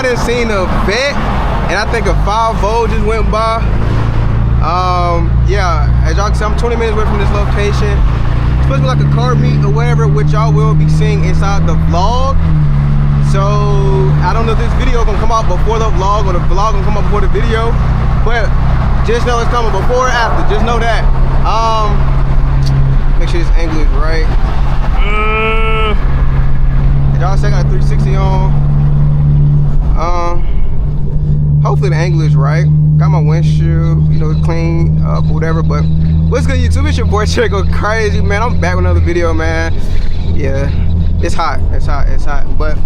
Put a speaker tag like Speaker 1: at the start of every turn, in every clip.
Speaker 1: I done seen a vet, and I think a 5-0 just went by. Yeah, as y'all can see, I'm 20 minutes away from this location. It's supposed to be like a car meet or whatever, which y'all will be seeing inside the vlog. So I don't know if this video gonna come out before the vlog or the vlog gonna come out before the video, but just know it's coming before or after. Just know that. Make sure this angle is right. Y'all say I got 360 on. Hopefully the angle is right. Got my windshield, you know, clean up, whatever. But what's good, YouTube? It's your boy Go Crazy, man. I'm back with another video, man. Yeah, it's hot. It's hot. It's hot. But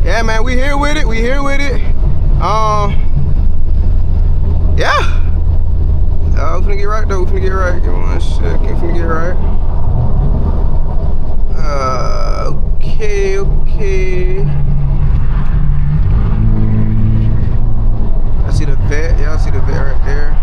Speaker 1: yeah, man, we here with it. We here with it. Yeah. We're finna get right though. We're finna get right. Give me 1 second. We're finna get right. Okay. I see the vet. Y'all see the vet right there.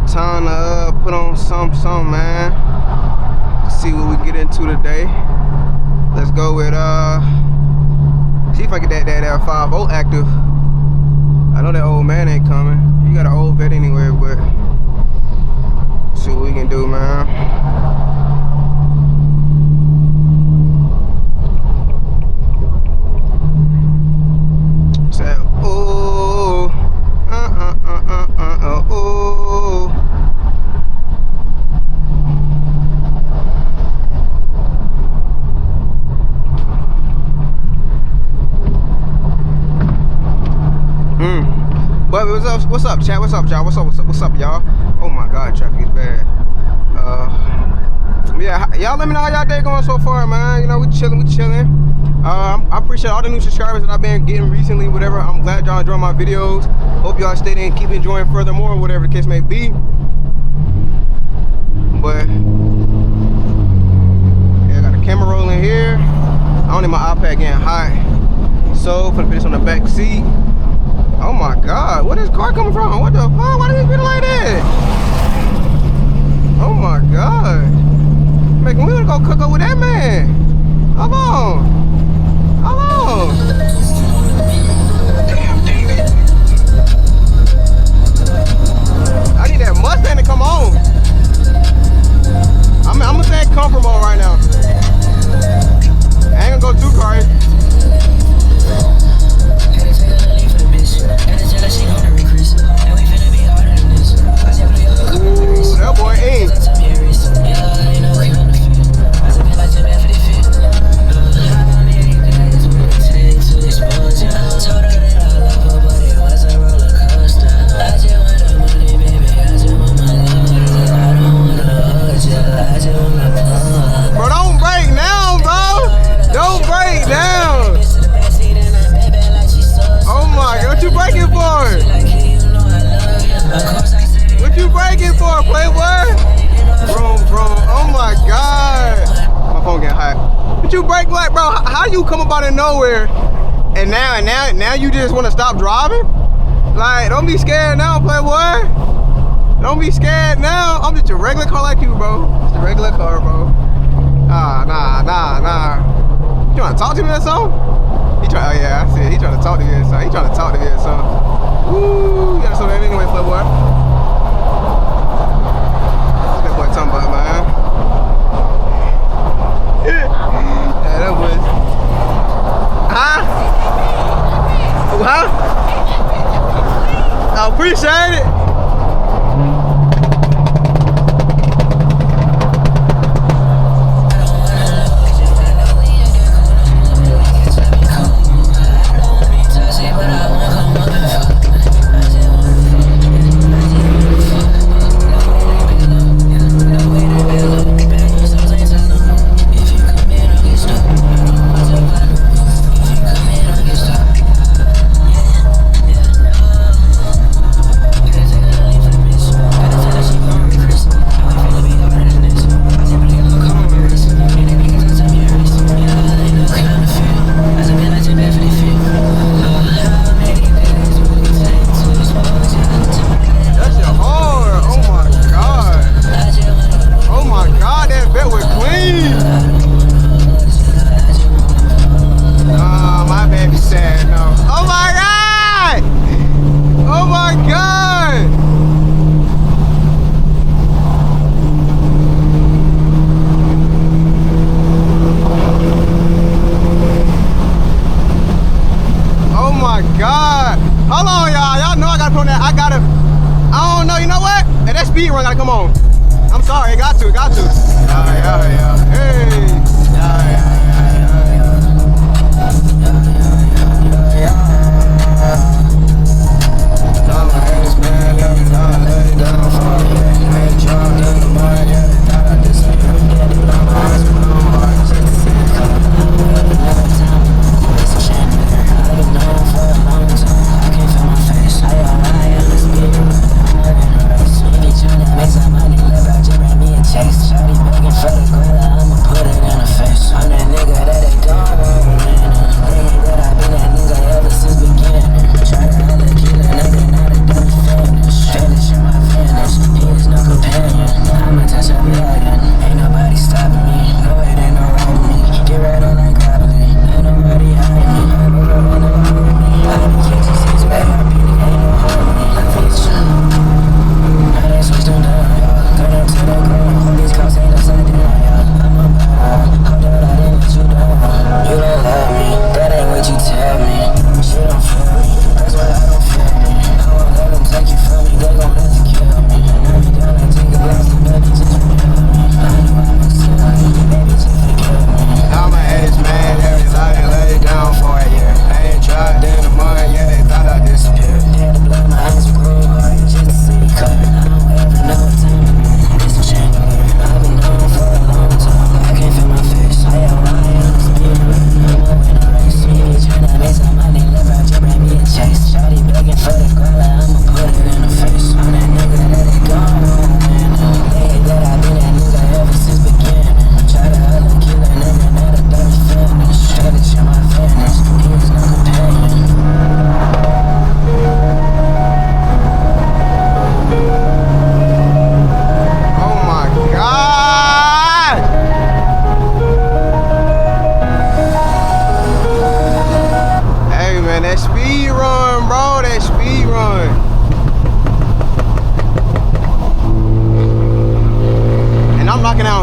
Speaker 1: Time to put on some man. See what we get into today. Let's go with see if I get that 5-0 active. I know that old man ain't coming. You got an old vet anyway, but see what we can do, man. Say, oh, oh. But what's up, chat? What's up, y'all? What's up, y'all? Oh my God, traffic is bad. Yeah, y'all let me know how y'all day going so far, man. You know, we chilling. I appreciate all the new subscribers that I've been getting recently, whatever. I'm glad y'all enjoy my videos. Hope y'all stay there and keep enjoying furthermore, whatever the case may be. But yeah, I got a camera rolling here. I don't need my iPad getting hot. So, for the finish on the back seat. Oh my God, where this car coming from? What the fuck? Why do you feel like that? Oh my God. Man, we wanna go cook up with that man. How long? How long? I need that Mustang to come on. I'm gonna stay in comfort mode right now. I ain't gonna go too crazy. Ooh, that boy ain't. Bro, don't break down, bro. Don't break down. Oh my God, what you breaking for? What you breaking for, Playboy? Bro, oh my God. My phone getting hot. What you break like, bro? How you come up out of nowhere and now you just want to stop driving? Like, don't be scared now, Playboy. Don't be scared now. I'm just a regular car like you, bro. Just a regular car, bro. Nah. You trying to talk to me or something? Oh yeah, I see it. He trying to talk to me or something. Woo, you gotta show that anyway, Playboy. What's that boy talking about, man? Yeah, that was. Huh? I appreciate it. put on that. I don't know, you know what? Hey, that speed run gotta come on. I'm sorry, it got to. Yeah. Hey.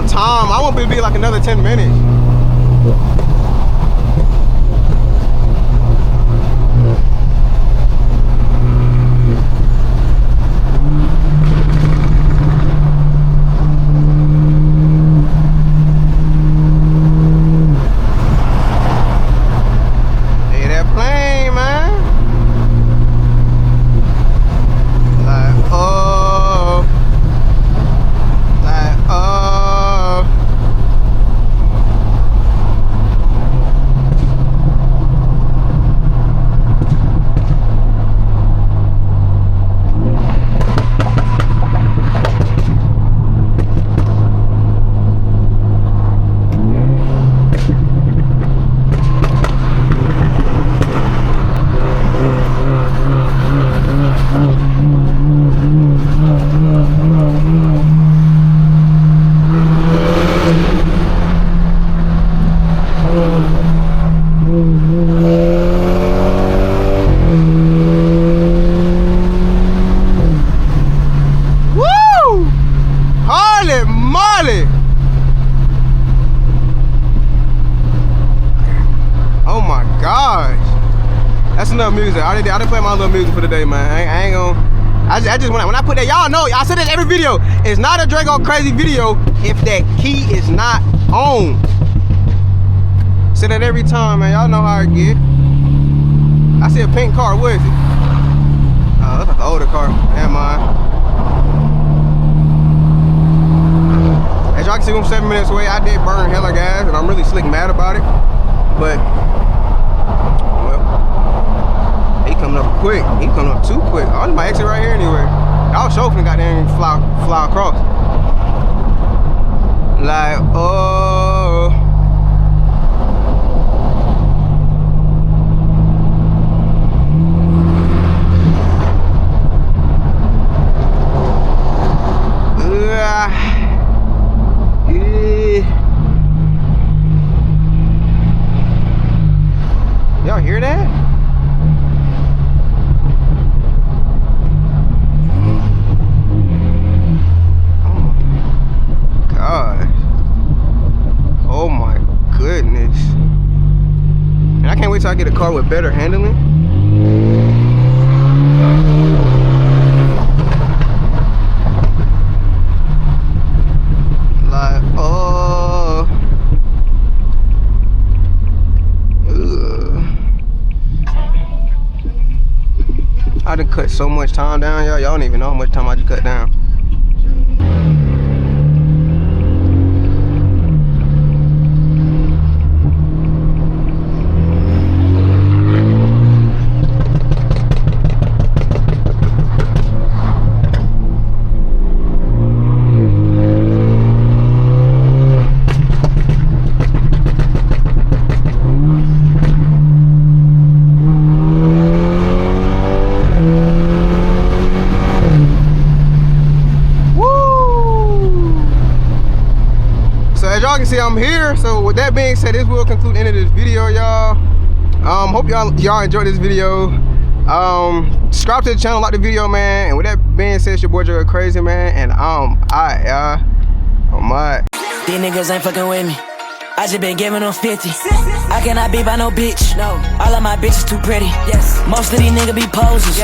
Speaker 1: Time. I want it to be like another 10 minutes. Hey, that plane, man. Like, oh. Like, oh. Music. I didn't play my little music for the day, man. I ain't gonna. I just when I put that, y'all know. I said this every video. It's not a Draco crazy video if that key is not on. Say that every time, man. Y'all know how I get. I see a pink car. What is it? Oh, that's like an older car. Never mind. As y'all can see, I'm 7 minutes away. I did burn hella gas, and I'm really slick mad about it. But coming up quick. He coming up too quick. Oh, this my exit right here anyway. I was chauffeuring, got there and fly across. Like, oh. Y'all hear that? Oh my goodness. And I can't wait till I get a car with better handling. done cut so much time down, y'all. Y'all don't even know how much time I just cut down. As y'all can see, I'm here. So with that being said, this will conclude the end of this video, y'all. Hope y'all enjoyed this video. Subscribe to the channel, like the video, man. And with that being said, it's your boy Joe Crazy, man. And y'all.
Speaker 2: These niggas ain't fucking with me. I just been giving them 50. I cannot be by no bitch. No. All of my bitches too pretty. Yes. Most of these niggas be posers.